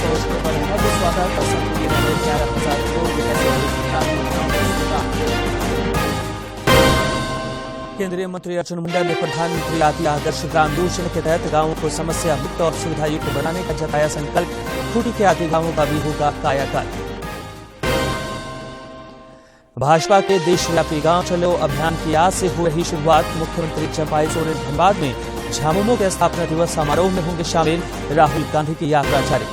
पहुंचने पर भव्य स्वागत। असम को मिले 11,000 करोड़ रुपए से अधिक की योजनाओं की शुरुआत। केंद्रीय मंत्री अर्जुन मुंडा ने प्रधानमंत्री आदि आदर्श ग्राम योजना के तहत गांवों को समस्या मुक्त और सुविधा युक्त बनाने का जताया संकल्प। खूंटी के आदि गांवों का भी होगा कायाकल्प। भाजपा के देशव्यापी गांव चलो अभियान की आज से हो रही शुरुआत। मुख्यमंत्री चंपाई सोरेन धनबाद में झामुमो के स्थापना दिवस समारोह में होंगे शामिल। राहुल गांधी की यात्रा जारी।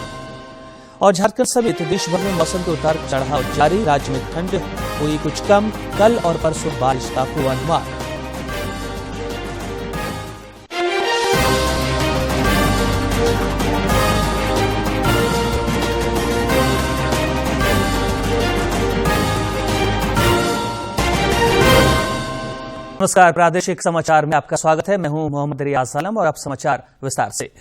और झारखंड समेत देश भर में मौसम के उतार चढ़ाव जारी। राज्य में ठंड हुई कुछ कम। कल और परसों बारिश का पूर्वानुमान। नमस्कार, प्रादेशिक समाचार में आपका स्वागत है। मैं हूं मोहम्मद रियाज आलम और अब समाचार विस्तार से।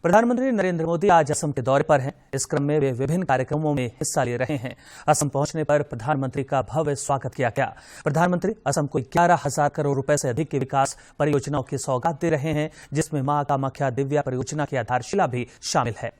प्रधानमंत्री नरेंद्र मोदी आज असम के दौरे पर हैं। इस क्रम में वे विभिन्न कार्यक्रमों में हिस्सा ले रहे हैं। असम पहुंचने पर प्रधानमंत्री का भव्य स्वागत किया गया। प्रधानमंत्री असम को 11,000 करोड़ रुपए से अधिक की विकास परियोजनाओं की सौगात दे रहे हैं, जिसमें मां कामाख्या दिव्या परियोजना की आधारशिला भी शामिल है।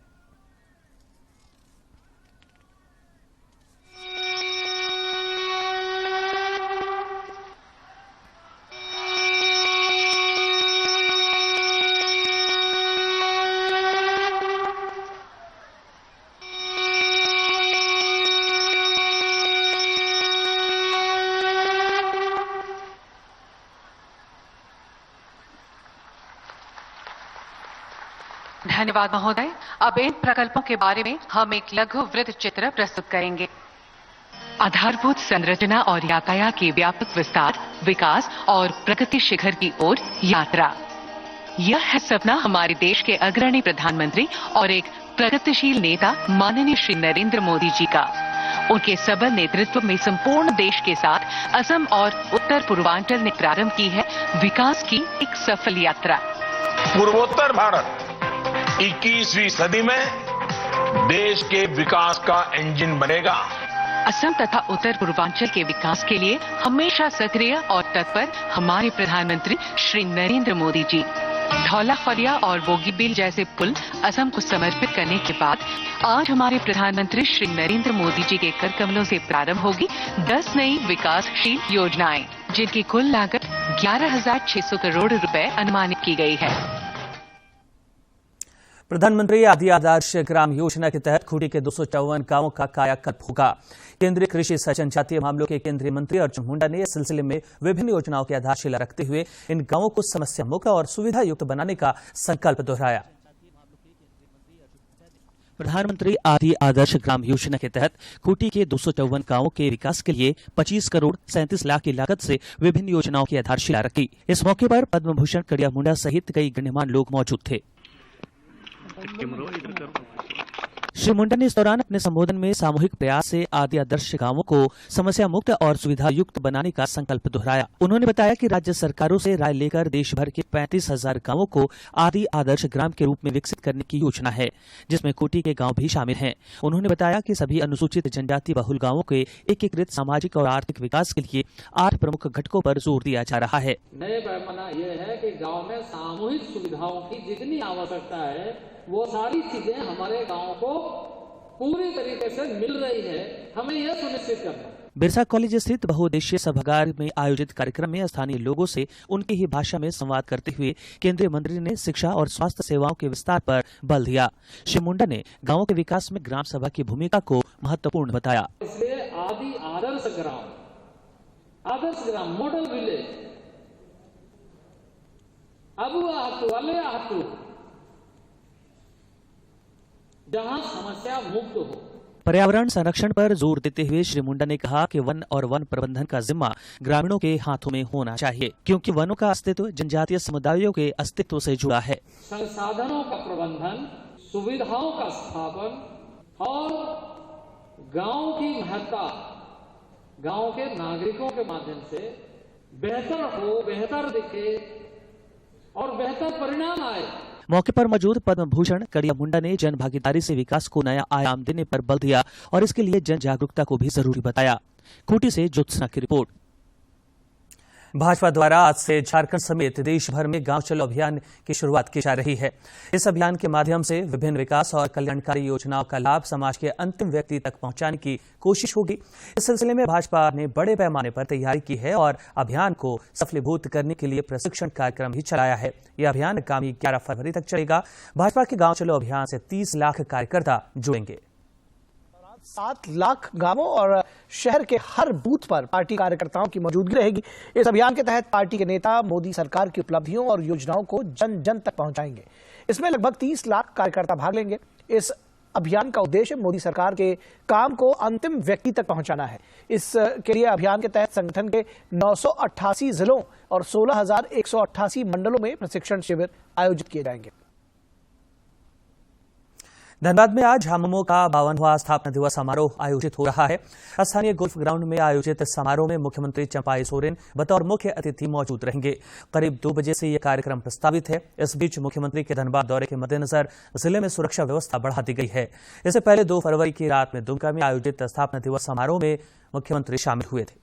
धन्यवाद महोदय। अब इन प्रकल्पों के बारे में हम एक लघु वृत्त चित्र प्रस्तुत करेंगे। आधारभूत संरचना और यातायात के व्यापक विस्तार, विकास और प्रगति शिखर की ओर यात्रा, यह है सपना हमारे देश के अग्रणी प्रधानमंत्री और एक प्रगतिशील नेता माननीय श्री नरेंद्र मोदी जी का। उनके सबल नेतृत्व में संपूर्ण देश के साथ असम और उत्तर पूर्वांचल ने प्रारंभ की है विकास की एक सफल यात्रा। पूर्वोत्तर भारत 21वीं सदी में देश के विकास का इंजन बनेगा। असम तथा उत्तर पूर्वांचल के विकास के लिए हमेशा सक्रिय और तत्पर हमारे प्रधानमंत्री श्री नरेंद्र मोदी जी। धौला फरिया और बोगीबील जैसे पुल असम को समर्पित करने के बाद आज हमारे प्रधानमंत्री श्री नरेंद्र मोदी जी के कर कमलों से प्रारंभ होगी 10 नई विकासशील योजनाएं, जिनकी कुल लागत 11,600 करोड़ रुपए अनुमानित की गई है। प्रधानमंत्री आदि आदर्श ग्राम योजना के तहत खूंटी के 254 गांवों का कायाकल्प होगा। केंद्रीय कृषि सह जनजातीय मामलों के केंद्रीय मंत्री अर्जुन मुंडा ने इस सिलसिले में विभिन्न योजनाओं की आधारशिला रखते हुए इन गांवों को समस्या मुक्त और सुविधा युक्त बनाने का संकल्प दोहराया। प्रधानमंत्री आदि आदर्श ग्राम योजना के तहत खूंटी के 254 गांवों के विकास के लिए 25 करोड़ 37 लाख की लागत से विभिन्न योजनाओं की आधारशिला रखी। इस मौके पर पद्म भूषण कड़िया मुंडा सहित कई गण्यमान्य लोग मौजूद थे। श्री मुंडा ने इस दौरान अपने संबोधन में सामूहिक प्रयास से आदि आदर्श गांवों को समस्या मुक्त और सुविधा युक्त बनाने का संकल्प दोहराया। उन्होंने बताया कि राज्य सरकारों से राय लेकर देश भर के 35,000 गांवों को आदि आदर्श ग्राम के रूप में विकसित करने की योजना है, जिसमें खूंटी के गांव भी शामिल हैं। उन्होंने बताया कि सभी अनुसूचित जनजाति बहुल गांवों के एकीकृत सामाजिक और आर्थिक विकास के लिए 8 प्रमुख घटकों पर जोर दिया जा रहा है। नए पैमाना यह है कि गाँव में सामूहिक सुविधाओं की जितनी आवश्यकता है वो सारी चीजें हमारे गांव को पूरी तरीके से मिल रही है। हमें यह सुनिश्चित करना। बिरसा कॉलेज स्थित बहुउद्देशीय सभागार में आयोजित कार्यक्रम में स्थानीय लोगों से उनकी ही भाषा में संवाद करते हुए केंद्रीय मंत्री ने शिक्षा और स्वास्थ्य सेवाओं के विस्तार पर बल दिया। श्री मुंडा ने गांवों के विकास में ग्राम सभा की भूमिका को महत्वपूर्ण बताया। इसलिए आदि आदर्श ग्राम मॉडल विलेज अब जहां समस्या मुक्त हो। पर्यावरण संरक्षण पर जोर देते हुए श्री मुंडा ने कहा कि वन और वन प्रबंधन का जिम्मा ग्रामीणों के हाथों में होना चाहिए, क्योंकि वनों का अस्तित्व जनजातीय समुदायों के अस्तित्व से जुड़ा है। संसाधनों का प्रबंधन, सुविधाओं का स्थापन और गांव की महत्ता गांव के नागरिकों के माध्यम से बेहतर हो, बेहतर दिखे और बेहतर परिणाम आए। मौके पर मौजूद पद्म भूषण कड़िया मुंडा ने जन भागीदारी से विकास को नया आयाम देने पर बल दिया और इसके लिए जन जागरूकता को भी जरूरी बताया। खूंटी से ज्योत्सना की रिपोर्ट। भाजपा द्वारा आज से झारखंड समेत देश भर में गांव चलो अभियान की शुरुआत की जा रही है। इस अभियान के माध्यम से विभिन्न विकास और कल्याणकारी योजनाओं का लाभ समाज के अंतिम व्यक्ति तक पहुंचाने की कोशिश होगी। इस सिलसिले में भाजपा ने बड़े पैमाने पर तैयारी की है और अभियान को सफलीभूत करने के लिए प्रशिक्षण कार्यक्रम भी चलाया है। यह अभियान आगामी 11 फरवरी तक चलेगा। भाजपा के गांव चलो अभियान से 30 लाख कार्यकर्ता जुड़ेंगे। 7 लाख गांवों और शहर के हर बूथ पर पार्टी कार्यकर्ताओं की मौजूदगी रहेगी। इस अभियान के तहत पार्टी के नेता मोदी सरकार की उपलब्धियों और योजनाओं को जन जन तक पहुंचाएंगे। इसमें लगभग 30 लाख कार्यकर्ता भाग लेंगे। इस अभियान का उद्देश्य मोदी सरकार के काम को अंतिम व्यक्ति तक पहुंचाना है। इसके लिए अभियान के तहत संगठन के 988 जिलों और 16,188 मंडलों में प्रशिक्षण शिविर आयोजित किए जाएंगे। धनबाद में आज झामुमो का 52वां स्थापना दिवस समारोह आयोजित हो रहा है। स्थानीय गोल्फ ग्राउंड में आयोजित समारोह में मुख्यमंत्री चंपाई सोरेन बतौर मुख्य अतिथि मौजूद रहेंगे। करीब 2 बजे से यह कार्यक्रम प्रस्तावित है। इस बीच मुख्यमंत्री के धनबाद दौरे के मद्देनजर जिले में सुरक्षा व्यवस्था बढ़ा दी गई है। इससे पहले 2 फरवरी की रात में दुमका में आयोजित स्थापना दिवस समारोह में मुख्यमंत्री शामिल हुए थे।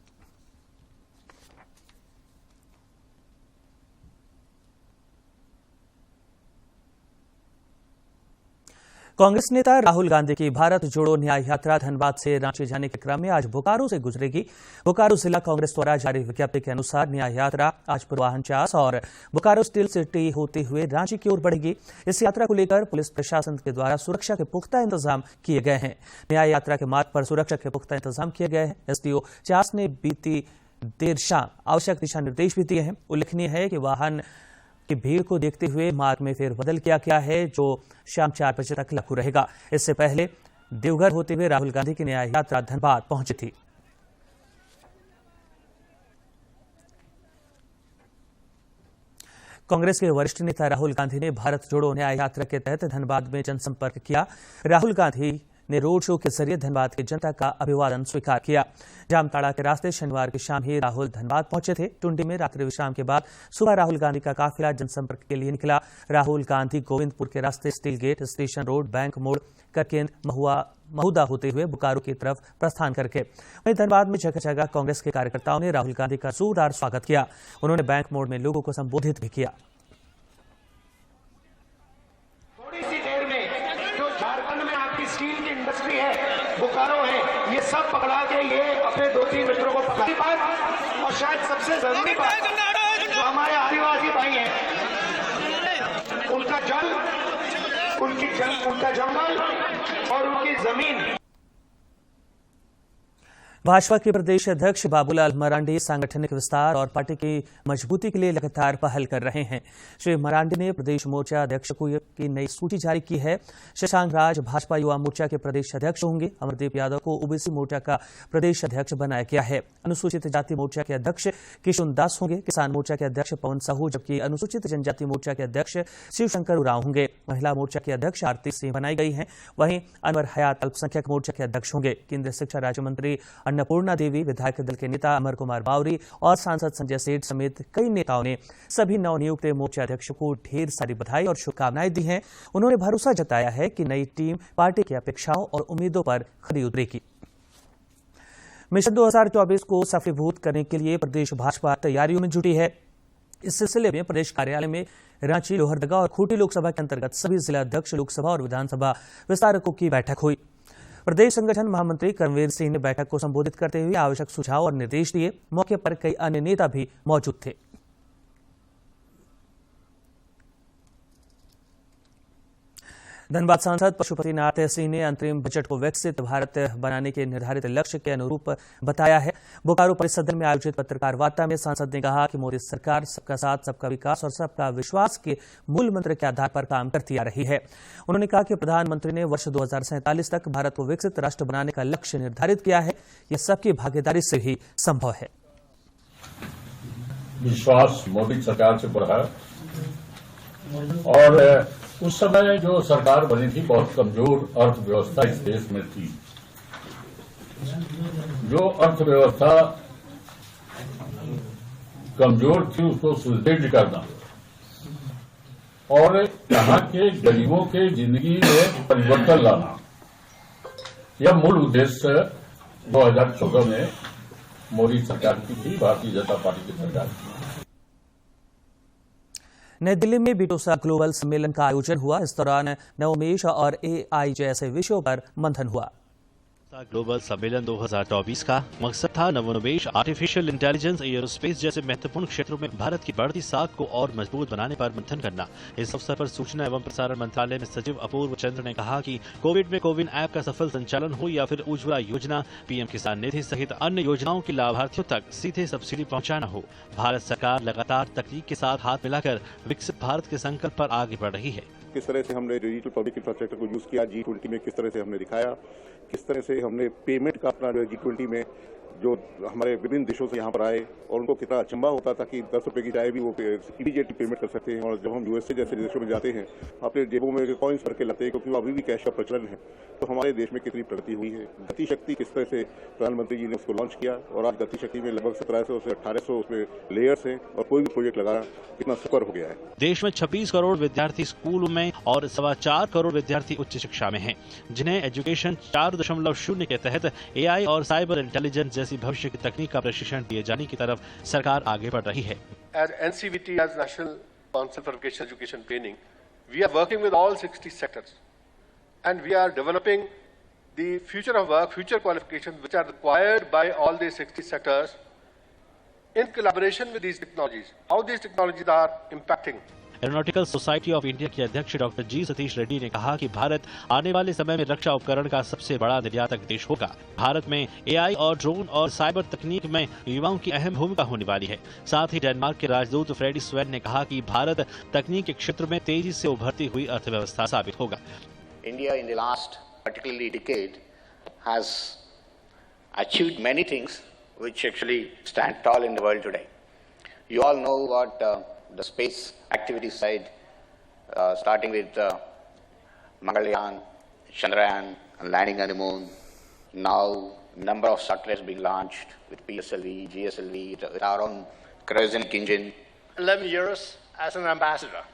कांग्रेस नेता राहुल गांधी की भारत जोड़ो न्याय यात्रा धनबाद से रांची जाने के क्रम में आज बोकारो से गुजरेगी। बोकारो जिला कांग्रेस द्वारा जारी विज्ञप्ति के अनुसार न्याय यात्रा आज पूर्वाहन चास और बोकारो स्टील सिटी होते हुए रांची की ओर बढ़ेगी। इस यात्रा को लेकर पुलिस प्रशासन के द्वारा सुरक्षा के पुख्ता इंतजाम किए गए हैं। न्याय यात्रा के मार्ग पर सुरक्षा के पुख्ता इंतजाम किए गए हैं। एसडीओ चास ने बीती देर शाम आवश्यक दिशा निर्देश भी दिए हैं। उल्लेखनीय है कि वाहन की भीड़ को देखते हुए मार्ग में फेरबदल किया गया है, जो शाम 4 बजे तक लागू रहेगा। इससे पहले देवघर होते हुए राहुल गांधी की न्याय यात्रा धनबाद पहुंची थी। कांग्रेस के वरिष्ठ नेता राहुल गांधी ने भारत जोड़ो न्याय यात्रा के तहत धनबाद में जनसंपर्क किया। राहुल गांधी ने रोड शो के जरिए धनबाद की जनता का अभिवादन स्वीकार किया। जामताड़ा के रास्ते शनिवार की शाम ही राहुल धनबाद पहुंचे थे। टुंडी में रात्रि विश्राम के बाद सुबह राहुल गांधी का काफिला जनसंपर्क के लिए निकला। राहुल गांधी गोविंदपुर के रास्ते steel gate, station road, bank मोड़, करकेंद, महुदा होते हुए बोकारो की तरफ प्रस्थान करके वहीं धनबाद में जगह जगह कांग्रेस के कार्यकर्ताओं ने राहुल गांधी का जोरदार स्वागत किया। उन्होंने बैंक मोड़ में लोगों को संबोधित भी किया। बोकारो है, ये सब पकड़ा के ये अपने 2-3 मित्रों को पकड़ा बात और शायद सबसे जरूरी बात जो हमारे आदिवासी भाई हैं, उनका जल, उनका जंगल और उनकी जमीन। भाजपा के प्रदेश अध्यक्ष बाबूलाल मरांडी सांगठनिक विस्तार और पार्टी की मजबूती के लिए लगातार पहल कर रहे हैं। श्री मरांडी ने प्रदेश मोर्चा अध्यक्ष की नई सूची जारी की है। शशांक राज भाजपा युवा मोर्चा के प्रदेश अध्यक्ष होंगे। अमरदीप यादव को ओबीसी मोर्चा का प्रदेश अध्यक्ष बनाया गया है। अनुसूचित जाति मोर्चा के अध्यक्ष किशुन दास होंगे। किसान मोर्चा के अध्यक्ष पवन साहू, जबकि अनुसूचित जनजाति मोर्चा के अध्यक्ष शिवशंकर उरांव होंगे। महिला मोर्चा के अध्यक्ष आरती सिंह बनाई गई हैं। वहीं अनवर हयात अल्पसंख्यक मोर्चा के अध्यक्ष होंगे। केंद्रीय शिक्षा राज्य मंत्री अन्नपूर्णा देवी, विधायक दल के नेता अमर कुमार बावरी और सांसद संजय सेठ समेत कई नेताओं ने सभी नवनियुक्त मोर्चा अध्यक्षों को ढेर सारी बधाई और शुभकामनाएं दी हैं। उन्होंने भरोसा जताया है कि नई टीम पार्टी की अपेक्षाओं और उम्मीदों पर खरी उतरेगी। मिशन 2024 को सफलीभूत करने के लिए प्रदेश भाजपा तैयारियों में जुटी है। इस सिलसिले में प्रदेश कार्यालय में रांची, लोहरदगा और खूंटी लोकसभा के अंतर्गत सभी जिला अध्यक्ष, लोकसभा और विधानसभा विस्तारकों की बैठक हुई। प्रदेश संगठन महामंत्री कर्मवीर सिंह ने बैठक को संबोधित करते हुए आवश्यक सुझाव और निर्देश दिए। मौके पर कई अन्य नेता भी मौजूद थे। धनबाद सांसद पशुपतिनाथ सिंह ने अंतरिम बजट को विकसित भारत बनाने के निर्धारित लक्ष्य के अनुरूप बताया है। बोकारो परिसदन में आयोजित पत्रकार वार्ता में सांसद ने कहा कि मोदी सरकार सबका साथ, सबका विकास और सबका विश्वास के मूल मंत्र के आधार पर काम करती आ रही है। उन्होंने कहा कि प्रधानमंत्री ने वर्ष 2047 तक भारत को विकसित राष्ट्र बनाने का लक्ष्य निर्धारित किया है। यह सबकी भागीदारी से ही संभव है। विश्वास मोदी सरकार से बढ़ा और उस समय जो सरकार बनी थी बहुत कमजोर अर्थव्यवस्था इस देश में थी। जो अर्थव्यवस्था कमजोर थी उसको सुदृढ़ करना और यहाँ के गरीबों के जिंदगी में परिवर्तन लाना, यह मूल उद्देश्य 2014 में मोदी सरकार की थी, भारतीय जनता पार्टी की सरकार थी। नई दिल्ली में बिटोसा ग्लोबल सम्मेलन का आयोजन हुआ। इस दौरान नवोन्मेष और एआई जैसे विषयों पर मंथन हुआ। ग्लोबल सम्मेलन 2024 का मकसद था नवोन्मेष, आर्टिफिशियल इंटेलिजेंस, एयरोस्पेस जैसे महत्वपूर्ण क्षेत्रों में भारत की बढ़ती साख को और मजबूत बनाने पर मंथन करना। इस अवसर पर सूचना एवं प्रसारण मंत्रालय में सचिव अपूर्व चंद्र ने कहा कि कोविड में कोविन ऐप का सफल संचालन हो या फिर उज्ज्वला योजना, पीएम किसान निधि सहित अन्य योजनाओं की लाभार्थियों तक सीधे सब्सिडी पहुंचाना हो, भारत सरकार लगातार तकनीक के साथ हाथ मिलाकर विकसित भारत के संकल्प पर आगे बढ़ रही है। किस तरह से हमने डिजिटल पब्लिक इंफ्रास्ट्रक्चर को यूज किया, G20 में किस तरह से हमने दिखाया, किस तरह से हमने पेमेंट का अपना G20 में जो हमारे विभिन्न देशों से यहाँ पर आए और उनको कितना अचंभा होता था कि 10 रुपए की चाय भी वो इमीडिएटली पेमेंट कर सकते हैं। और जब हम यूएसए जैसे देशों में जाते हैं अपने जेबों में कॉइन्स भर के लाते हैं, क्योंकि अभी भी कैश का प्रचलन है। तो हमारे देश में कितनी प्रगति हुई है। गति शक्ति किस तरह से प्रधानमंत्री जी ने उसको लॉन्च किया और आज गति शक्ति में लगभग 1700 से 1800 उसमें लेयर्स हैं और कोई भी प्रोजेक्ट लगाना कितना सुपर हो गया है। देश में 26 करोड़ विद्यार्थी स्कूलों में और 4.25 करोड़ विद्यार्थी उच्च शिक्षा में हैं, जिन्हें एजुकेशन 4.0 के तहत एआई और साइबर इंटेलिजेंस जैसी भविष्य की तकनीक का प्रशिक्षण दिए जाने की तरफ सरकार आगे बढ़ रही है। As NCVT, as National Council for Vocational Education Training, we are working with all 60 sectors, and we are developing the future of work, future qualifications which are required by all these 60 sectors in collaboration with these technologies. How these technologies are impacting. Aeronautical society of India के अध्यक्ष doctor जी सतीश रेड्डी ने कहा कि भारत आने वाले समय में रक्षा उपकरण का सबसे बड़ा निर्यातक देश होगा। भारत में एआई और ड्रोन और साइबर तकनीक में युवाओं की अहम भूमिका होने वाली है। साथ ही डेनमार्क के राजदूत फ्रेडी स्वेन ने कहा कि भारत तकनीक के क्षेत्र में तेजी से उभरती हुई अर्थव्यवस्था साबित होगा। India in the last particularly decade has achieved many things which actually stand tall in the world today. You all know what the space activity side, starting with Mangalyaan, Chandrayaan, and landing on the moon. Now, number of satellites being launched with PSLV, GSLV, with our own cryogenic engine. 11 years as an ambassador.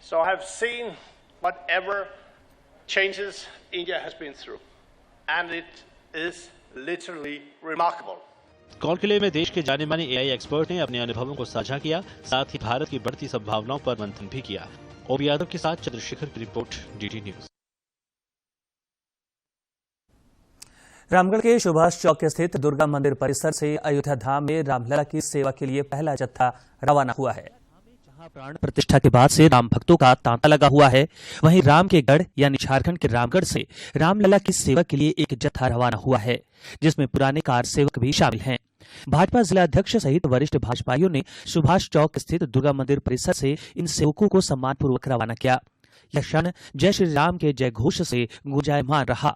So I have seen whatever changes India has been through, and it is literally remarkable. Conclave में देश के जाने माने AI expert ने अपने अनुभवों को साझा किया, साथ ही भारत की बढ़ती संभावनाओं पर मंथन भी किया। ओबी यादव के साथ चंद्रशेखर की रिपोर्ट, डीडी न्यूज। रामगढ़ के सुभाष चौक स्थित दुर्गा मंदिर परिसर से अयोध्या धाम में रामलला की सेवा के लिए पहला जत्था रवाना हुआ है। जहां प्राण प्रतिष्ठा के बाद से राम भक्तों का तांता लगा हुआ है, वहीं राम के गढ़ यानी झारखंड के रामगढ़ से रामलला की सेवा के लिए एक जत्था रवाना हुआ है, जिसमें पुराने कार सेवक भी शामिल हैं। भाजपा जिला अध्यक्ष सहित वरिष्ठ भाजपाइयों ने सुभाष चौक स्थित दुर्गा मंदिर परिसर से इन सेवकों को सम्मानपूर्वक रवाना किया। यह क्षण जय श्री राम के जय घोष से गुंजायमान रहा।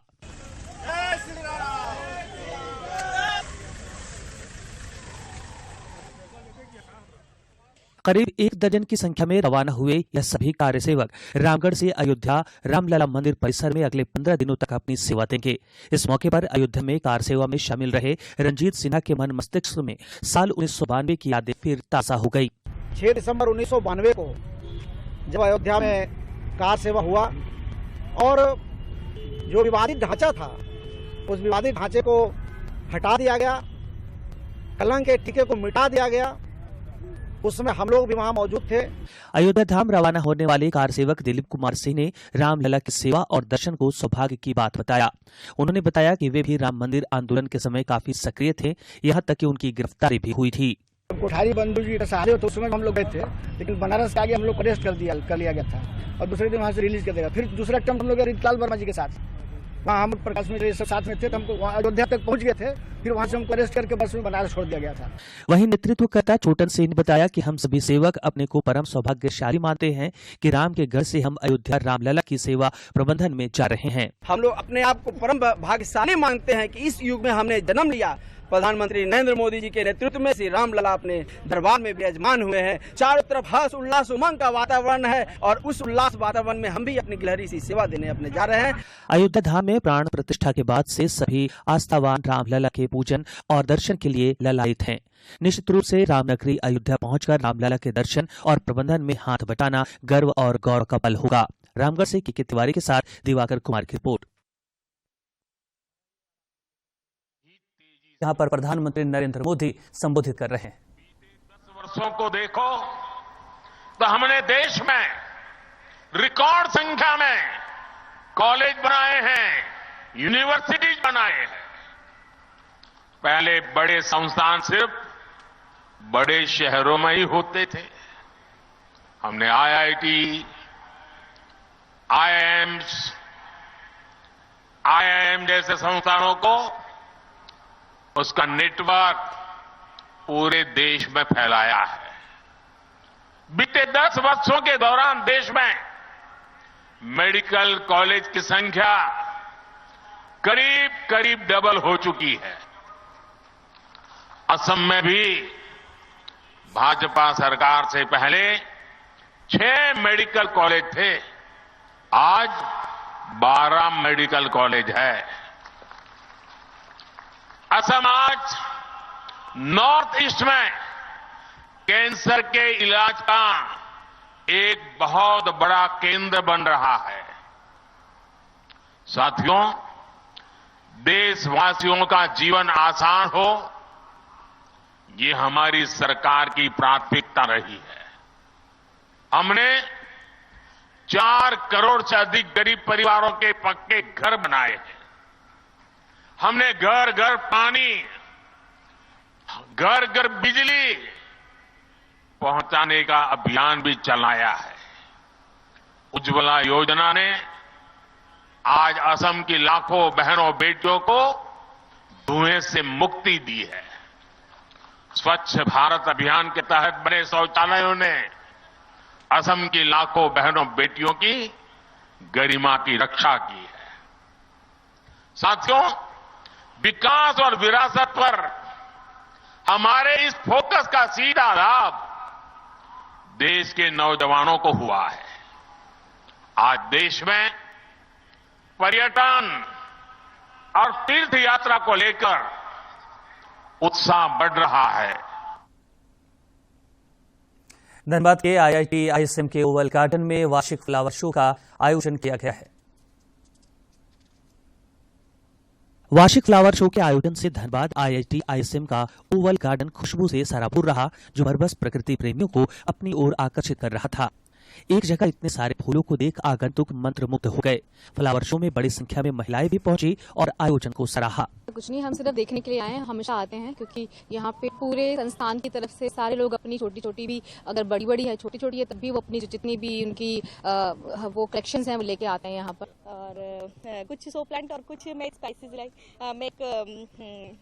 करीब 1 दर्जन की संख्या में रवाना हुए यह सभी कार्य सेवक रामगढ़ से अयोध्या रामलला मंदिर परिसर में अगले 15 दिनों तक अपनी सेवा देंगे। इस मौके पर अयोध्या में कार सेवा में शामिल रहे रंजीत सिन्हा के मन मस्तिष्क में साल 1992 की यादें फिर ताजा हो गई। 6 दिसंबर 1992 को जब अयोध्या में कार सेवा हुआ और जो विवादित ढांचा था, उस विवादित ढांचे को हटा दिया गया, कलंक के टीके को मिटा दिया गया। उस समय हम लोग भी वहां मौजूद थे। अयोध्या धाम रवाना होने वाले कार सेवक दिलीप कुमार सिंह ने रामलला की सेवा और दर्शन को सौभाग्य की बात बताया। उन्होंने बताया कि वे भी राम मंदिर आंदोलन के समय काफी सक्रिय थे, यहाँ तक कि उनकी गिरफ्तारी भी हुई थी। कोठारी बंधु जी सहारे तो उस समय हम लोग गए थे, लेकिन बनारस के आगे हम लोग को अरेस्ट कर लिया गया था और दूसरे दिन वहाँ से रिलीज कर दिया। फिर दूसरा अटेम्प्ट हम लोग रीतलाल वर्मा जी के साथ, वहाँ हम प्रकाश मिश्र सब साथ में थे, तो हमको अयोध्या तक पहुंच गए थे। फिर वहां से हमको अरेस्ट करके बस में बनारस छोड़ दिया गया था। वहीं नेतृत्वकर्ता छोटन सिंह ने बताया कि हम सभी सेवक अपने को परम सौभाग्यशाली मानते हैं कि राम के घर से हम अयोध्या रामलला की सेवा प्रबंधन में जा रहे हैं। हम लोग अपने आप को परम भाग्यशाली मानते हैं कि इस युग में हमने जन्म लिया। प्रधानमंत्री नरेंद्र मोदी जी के नेतृत्व में श्री रामलला अपने दरबार में विराजमान हुए हैं। चारों तरफ हर्ष उल्लास उमंग का वातावरण है और उस उल्लास वातावरण में हम भी अपनी गिलहरी सी सेवा देने अपने जा रहे हैं। अयोध्या धाम में प्राण प्रतिष्ठा के बाद से सभी आस्थावान रामलला के पूजन और दर्शन के लिए ललायित हैं। निश्चित रूप से रामनगरी अयोध्या पहुंचकर रामलला के दर्शन और प्रबंधन में हाथ बटाना गर्व और गौरव का पल होगा। रामगढ़ से के तिवारी के साथ दिवाकर कुमार की रिपोर्ट। यहाँ पर प्रधानमंत्री नरेंद्र मोदी संबोधित कर रहे हैं। 10 वर्षों को देखो तो हमने देश में रिकॉर्ड संख्या में कॉलेज बनाए हैं, यूनिवर्सिटीज बनाए हैं। पहले बड़े संस्थान सिर्फ बड़े शहरों में ही होते थे। हमने आईआईटी, आईआईएम जैसे संस्थानों को उसका नेटवर्क पूरे देश में फैलाया है। बीते 10 वर्षों के दौरान देश में मेडिकल कॉलेज की संख्या करीब करीब डबल हो चुकी है। असम में भी भाजपा सरकार से पहले 6 मेडिकल कॉलेज थे, आज 12 मेडिकल कॉलेज है। असम आज नॉर्थ ईस्ट में कैंसर के इलाज का एक बहुत बड़ा केंद्र बन रहा है। साथियों, देशवासियों का जीवन आसान हो, ये हमारी सरकार की प्राथमिकता रही है। हमने 4 करोड़ से अधिक गरीब परिवारों के पक्के घर बनाए हैं। हमने घर घर पानी, घर घर बिजली पहुंचाने का अभियान भी चलाया है। उज्ज्वला योजना ने आज असम की लाखों बहनों बेटियों को धुएं से मुक्ति दी है। स्वच्छ भारत अभियान के तहत बने शौचालयों ने असम की लाखों बहनों बेटियों की गरिमा की रक्षा की है। साथियों, विकास और विरासत पर हमारे इस फोकस का सीधा लाभ देश के नौजवानों को हुआ है। आज देश में पर्यटन और तीर्थ यात्रा को लेकर उत्साह बढ़ रहा है। धनबाद के आईआईटी आईएसएम के ओवल गार्डन में वार्षिक फ्लावर शो का आयोजन किया गया है। वार्षिक फ्लावर शो के आयोजन से धनबाद आईआईटी आईएसएम का ओवल गार्डन खुशबू से सराबोर रहा, जो भरबस प्रकृति प्रेमियों को अपनी ओर आकर्षित कर रहा था। एक जगह इतने सारे फूलों को देख आगंतुक मंत्रमुग्ध हो गए। फ्लावर शो में बड़ी संख्या में महिलाएं भी पहुंची और आयोजन को सराहा। कुछ नहीं, हम सिर्फ देखने के लिए आए हैं। हमेशा आते हैं क्योंकि यहाँ पे पूरे संस्थान की तरफ से सारे लोग अपनी छोटी छोटी भी, अगर बड़ी बड़ी है छोटी छोटी है तब भी वो अपनी जितनी भी उनकी वो कलेक्शंस हैं वो लेके आते हैं यहाँ पर। और कुछ सो प्लांट और कुछ मैं स्पाइसेस लाइक मैं एक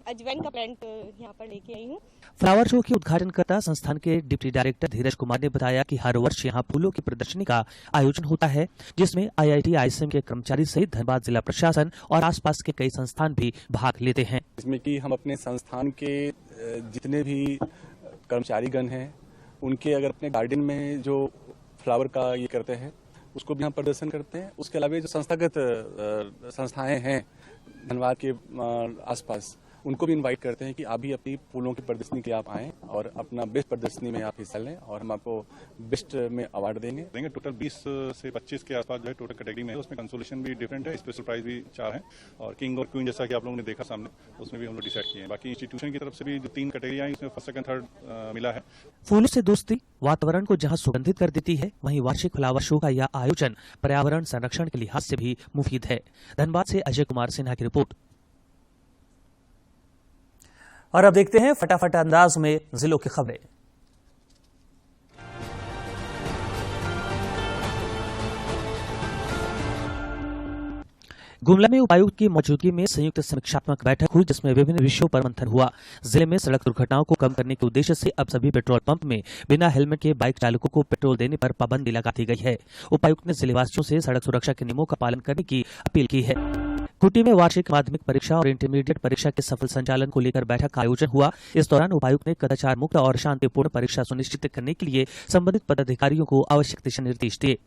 अजवाइन का प्लांट यहाँ पर लेके आई हूँ। फ्लावर शो के उद्घाटनकर्ता संस्थान के डिप्टी डायरेक्टर धीरज कुमार ने बताया कि हर वर्ष यहाँ फूलों की प्रदर्शनी का आयोजन होता है, जिसमें आईआईटी आईएसएम के कर्मचारी सहित धनबाद जिला प्रशासन और आसपास के कई संस्थान भी भाग लेते हैं। इसमें कि हम अपने संस्थान के जितने भी कर्मचारीगण हैं उनके अगर अपने गार्डन में जो फ्लावर का ये करते हैं उसको भी हम प्रदर्शन करते हैं। उसके अलावा जो संस्थागत संस्थाएं हैं धनबाद के आसपास, उनको भी इनवाइट करते हैं कि आप भी अपनी फूलों की प्रदर्शनी के आप आएं और अपना बेस्ट प्रदर्शनी में आप हिस्सा लें और हम आपको बेस्ट में अवार्ड देंगे। टोटल 20 से 25 के आसपास जो है टोटल कैटेगरी में है। उसमें कंसोलेशन भी डिफरेंट है, स्पेशल प्राइज भी 4 है और किंग और क्वीन जैसा कि आप लोगों ने देखा सामने, उसमें भी हम लोग डिसाइड किए हैं। बाकी इंस्टीट्यूशन की तरफ से भी जो 3 कैटेगरी आई उसमें फर्स्ट सेकंड थर्ड मिला है। फूलों से दोस्ती वातावरण को जहां सुगंधित कर देती है, वहीं वार्षिक फ्लावर शो का यह आयोजन पर्यावरण संरक्षण के लिहाज से भी मुफीद है। धनबाद से अजय कुमार सिन्हा की रिपोर्ट। और अब देखते हैं फटाफट अंदाज में जिलों की खबरें। गुमला में उपायुक्त की मौजूदगी में संयुक्त समीक्षात्मक बैठक हुई, जिसमें विभिन्न विषयों पर मंथन हुआ। जिले में सड़क दुर्घटनाओं को कम करने के उद्देश्य से अब सभी पेट्रोल पंप में बिना हेलमेट के बाइक चालकों को पेट्रोल देने पर पाबंदी लगा दी गई है। उपायुक्त ने जिलेवासियों से सड़क सुरक्षा के नियमों का पालन करने की अपील की है। खूंटी में वार्षिक माध्यमिक परीक्षा और इंटरमीडिएट परीक्षा के सफल संचालन को लेकर बैठक का आयोजन हुआ। इस दौरान उपायुक्त ने कदाचार मुक्त और शांतिपूर्ण परीक्षा सुनिश्चित करने के लिए संबंधित पदाधिकारियों को आवश्यक दिशा निर्देश दिए।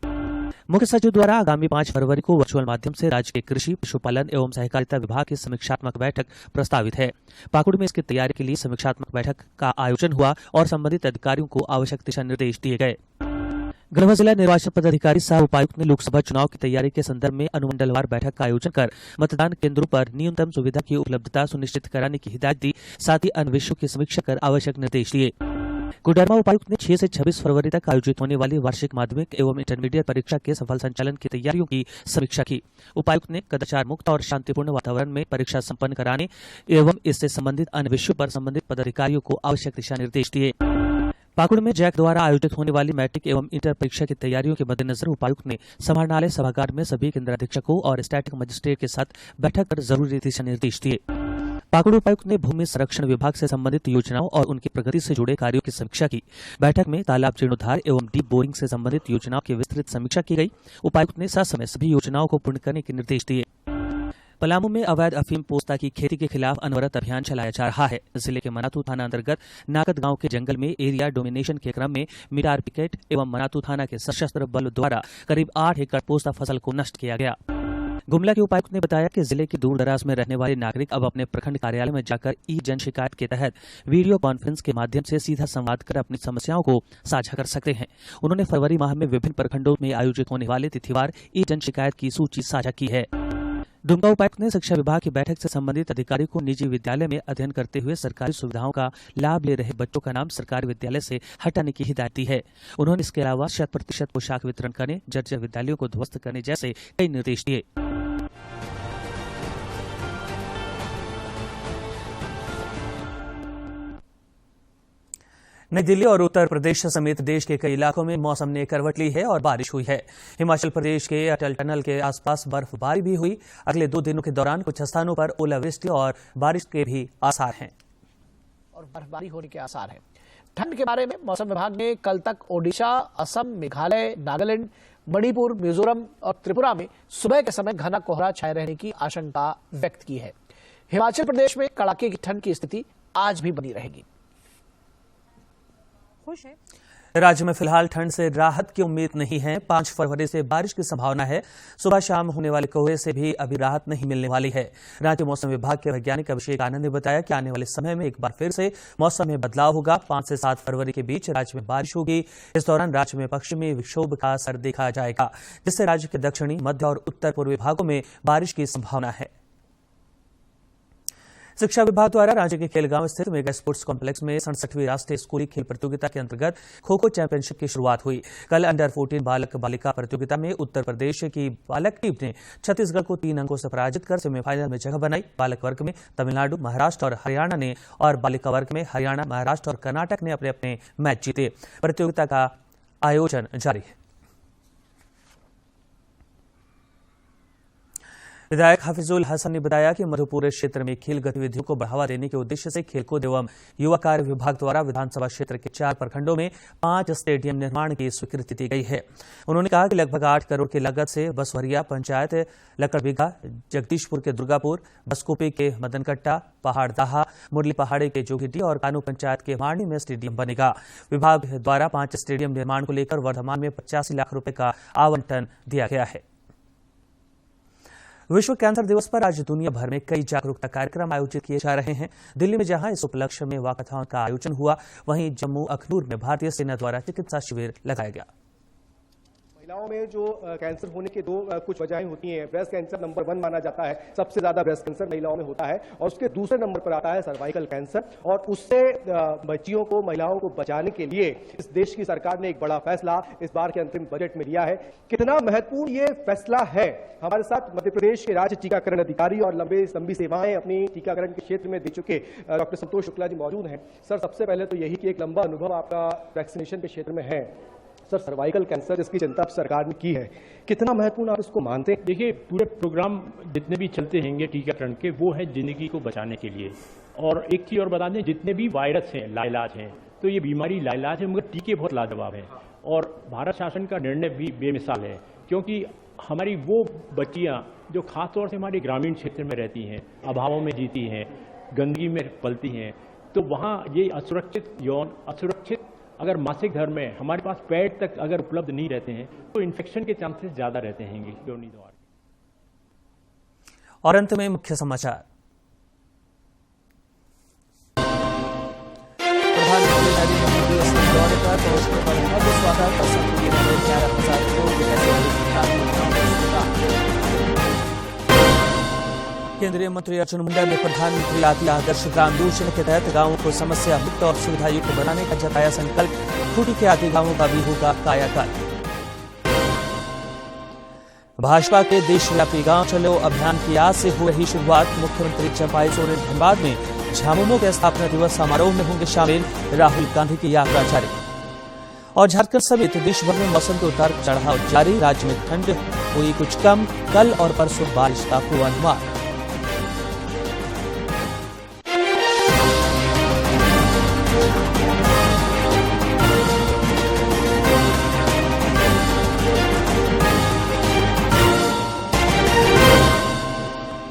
मुख्य सचिव द्वारा आगामी 5 फरवरी को वर्चुअल माध्यम से राज्य के कृषि, पशुपालन एवं सहकारिता विभाग की समीक्षात्मक बैठक प्रस्तावित है। पाकुड़ में इसकी तैयारी के लिए समीक्षात्मक बैठक का आयोजन हुआ और संबंधित अधिकारियों को आवश्यक दिशा निर्देश दिए गए। गढ़वा जिला निर्वाचन पदाधिकारी सह उपायुक्त ने लोकसभा चुनाव की तैयारी के संदर्भ में अनुमंडलवार बैठक का आयोजन कर मतदान केंद्रों पर न्यूनतम सुविधा की उपलब्धता सुनिश्चित कराने की हिदायत दी। साथ ही अन्वेषणों की समीक्षा कर आवश्यक निर्देश दिए। कोडरमा उपायुक्त ने 6 से 26 फरवरी तक आयोजित होने वाली वार्षिक माध्यमिक एवं इंटरमीडिएट परीक्षा के सफल संचालन की तैयारियों की समीक्षा की। उपायुक्त ने कदाचार मुक्त और शांतिपूर्ण वातावरण में परीक्षा संपन्न कराने एवं इससे संबंधित अन्य विषयों पर संबंधित पदाधिकारियों को आवश्यक दिशा निर्देश दिए। पाकुड़ में जैक द्वारा आयोजित होने वाली मैट्रिक एवं इंटर परीक्षा की तैयारियों के मद्देनजर उपायुक्त ने समाहरणालय सभागार में सभी केंद्राधीक्षकों और स्टैटिक मजिस्ट्रेट के साथ बैठक कर जरूरी दिशा निर्देश दिए। पाकुड़ उपायुक्त ने भूमि संरक्षण विभाग से संबंधित योजनाओं और उनकी प्रगति से जुड़े कार्यों की समीक्षा की। बैठक में तालाब जीर्णोद्धार एवं डीप बोरिंग से संबंधित योजनाओं की विस्तृत समीक्षा की गई। उपायुक्त ने ससमय सभी योजनाओं को पूर्ण करने के निर्देश दिए। पलामू में अवैध अफीम पोस्ता की खेती के खिलाफ अनवरत अभियान चलाया जा रहा है। जिले के मनातू थाना अंतर्गत नाकद गांव के जंगल में एरिया डोमिनेशन के क्रम में मिटार पिकेट एवं मनातू थाना के सशस्त्र बल द्वारा करीब 8 एकड़ पोस्ता फसल को नष्ट किया गया। गुमला के उपायुक्त ने बताया कि जिले के दूर दराज में रहने वाले नागरिक अब अपने प्रखंड कार्यालय में जाकर ई जन शिकायत के तहत वीडियो कॉन्फ्रेंस के माध्यम से सीधा संवाद कर अपनी समस्याओं को साझा कर सकते हैं। उन्होंने फरवरी माह में विभिन्न प्रखंडों में आयोजित होने वाले तिथिवार ई जन शिकायत की सूची साझा की है। दुमका उपायुक्त ने शिक्षा विभाग की बैठक से संबंधित अधिकारी को निजी विद्यालय में अध्ययन करते हुए सरकारी सुविधाओं का लाभ ले रहे बच्चों का नाम सरकारी विद्यालय से हटाने की हिदायत दी है। उन्होंने इसके अलावा 100% पोशाक वितरण करने, जर्जर विद्यालयों को ध्वस्त करने जैसे कई निर्देश दिए। नई दिल्ली और उत्तर प्रदेश समेत देश के कई इलाकों में मौसम ने करवट ली है और बारिश हुई है। हिमाचल प्रदेश के अटल टनल के आसपास बर्फबारी भी हुई। अगले 2 दिनों के दौरान कुछ स्थानों पर ओलावृष्टि और बारिश के भी आसार हैं। और बर्फबारी होने के आसार हैं। ठंड के बारे में मौसम विभाग ने कल तक ओडिशा, असम, मेघालय, नागालैंड, मणिपुर, मिजोरम और त्रिपुरा में सुबह के समय घना कोहरा छाए रहने की आशंका व्यक्त की है। हिमाचल प्रदेश में कड़ाके की ठंड की स्थिति आज भी बनी रहेगी। राज्य में फिलहाल ठंड से राहत की उम्मीद नहीं है। 5 फरवरी से बारिश की संभावना है। सुबह शाम होने वाले कोहरे से भी अभी राहत नहीं मिलने वाली है। राज्य मौसम विभाग के वैज्ञानिक अभिषेक आनंद ने बताया कि आने वाले समय में एक बार फिर से मौसम में बदलाव होगा। 5 से 7 फरवरी के बीच राज्य में बारिश होगी। इस दौरान राज्य में पश्चिमी विक्षोभ का असर देखा जाएगा, जिससे राज्य के दक्षिणी, मध्य और उत्तर पूर्वी भागों में बारिश की संभावना है। शिक्षा विभाग द्वारा राज्य के खेलगांव स्थित मेगा स्पोर्ट्स कॉम्प्लेक्स में 67वीं राष्ट्रीय स्कूली खेल प्रतियोगिता के अंतर्गत खो खो चैंपियनशिप की शुरुआत हुई। कल अंडर 14 बालक बालिका प्रतियोगिता में उत्तर प्रदेश की बालक टीम ने छत्तीसगढ़ को 3 अंकों से पराजित कर सेमीफाइनल में जगह बनाई। बालक वर्ग में तमिलनाडु, महाराष्ट्र और हरियाणा ने और बालिका वर्ग में हरियाणा, महाराष्ट्र और कर्नाटक ने अपने अपने मैच जीते। प्रतियोगिता का आयोजन जारी है। विधायक हाफिजुल हसन ने बताया कि मधुपुर क्षेत्र में खेल गतिविधियों को बढ़ावा देने के उद्देश्य से खेलकूद एवं युवा कार्य विभाग द्वारा विधानसभा क्षेत्र के 4 प्रखंडों में 5 स्टेडियम निर्माण की स्वीकृति दी गई है। उन्होंने कहा कि लगभग 8 करोड़ की लागत से बसवरिया पंचायत, लकड़बिगा, जगदीशपुर के दुर्गापुर, बसकोपी के मदनकट्टा, पहाड़दाहा, मुरली पहाड़ी के जोगिड्डी और कानू पंचायत के मारनी में स्टेडियम बनेगा। विभाग द्वारा 5 स्टेडियम निर्माण को लेकर वर्धमान में 85 लाख रुपए का आवंटन दिया गया है। विश्व कैंसर दिवस पर आज दुनिया भर में कई जागरूकता कार्यक्रम आयोजित किए जा रहे हैं। दिल्ली में जहां इस उपलक्ष्य में वाकाथॉन का आयोजन हुआ, वहीं जम्मू अखनूर में भारतीय सेना द्वारा चिकित्सा शिविर लगाया गया। महिलाओं में जो कैंसर होने के कुछ वजहें होती हैं। ब्रेस्ट कैंसर नंबर 1 माना जाता है, सबसे ज्यादा ब्रेस्ट कैंसर महिलाओं में होता है, और उसके दूसरे नंबर पर आता है सर्वाइकल कैंसर। और उससे बच्चियों को, महिलाओं को बचाने के लिए इस देश की सरकार ने एक बड़ा फैसला इस बार के अंतरिम बजट में लिया है। कितना महत्वपूर्ण ये फैसला है। हमारे साथ मध्य प्रदेश के राज्य टीकाकरण अधिकारी और लंबी सेवाएं अपनी टीकाकरण के क्षेत्र में दे चुके डॉक्टर संतोष शुक्ला जी मौजूद हैं। सर, सबसे पहले तो यही कि एक लंबा अनुभव आपका वैक्सीनेशन के क्षेत्र में है। सर, सर्वाइकल कैंसर, जिसकी चिंता सरकार ने की है, कितना महत्वपूर्ण आप इसको मानते हैं? देखिए, पूरे प्रोग्राम जितने भी चलते रहेंगे टीकाकरण के, वो है जिंदगी को बचाने के लिए। और एक चीज़ और बता दें, जितने भी वायरस हैं लाइलाज हैं, तो ये बीमारी लाइलाज है, मगर टीके बहुत लाजवाब हैं। और भारत शासन का निर्णय भी बेमिसाल है, क्योंकि हमारी वो बच्चियाँ जो खासतौर से हमारे ग्रामीण क्षेत्र में रहती हैं, अभावों में जीती हैं, गंदगी में पलती हैं, तो वहाँ ये असुरक्षित यौन, असुरक्षित अगर मासिक धर्म में हमारे पास पैड तक अगर उपलब्ध नहीं रहते हैं, तो इन्फेक्शन के चांसेस ज्यादा रहते हैं। और अंत में मुख्य समाचार। प्रधानमंत्री नरेंद्र मोदी दौरे पर पहुंचने पर भव्य स्वागत और में 11,000 करोड़ रुपए से अधिक की योजनाओं में सुधार। केंद्रीय मंत्री अर्जुन मुंडा ने प्रधानमंत्री आदि आदर्श ग्राम योजना के तहत गांवों को समस्या मुक्त और सुविधा युक्त बनाने का जताया संकल्प। खूंटी के आदि गांवों का भी होगा कायाकल्प। भाजपा के देशव्यापी गांव चलो अभियान की आज से हो रही शुरुआत। मुख्यमंत्री चंपाई सोरेन धनबाद में झामुमो के स्थापना दिवस समारोह में होंगे शामिल। राहुल गांधी की यात्रा जारी। और झारखंड समेत देश भर में मौसम के उतार चढ़ाव जारी। राज्य में ठंड हुई कुछ कम, कल और परसों बारिश का पूर्वानुमान।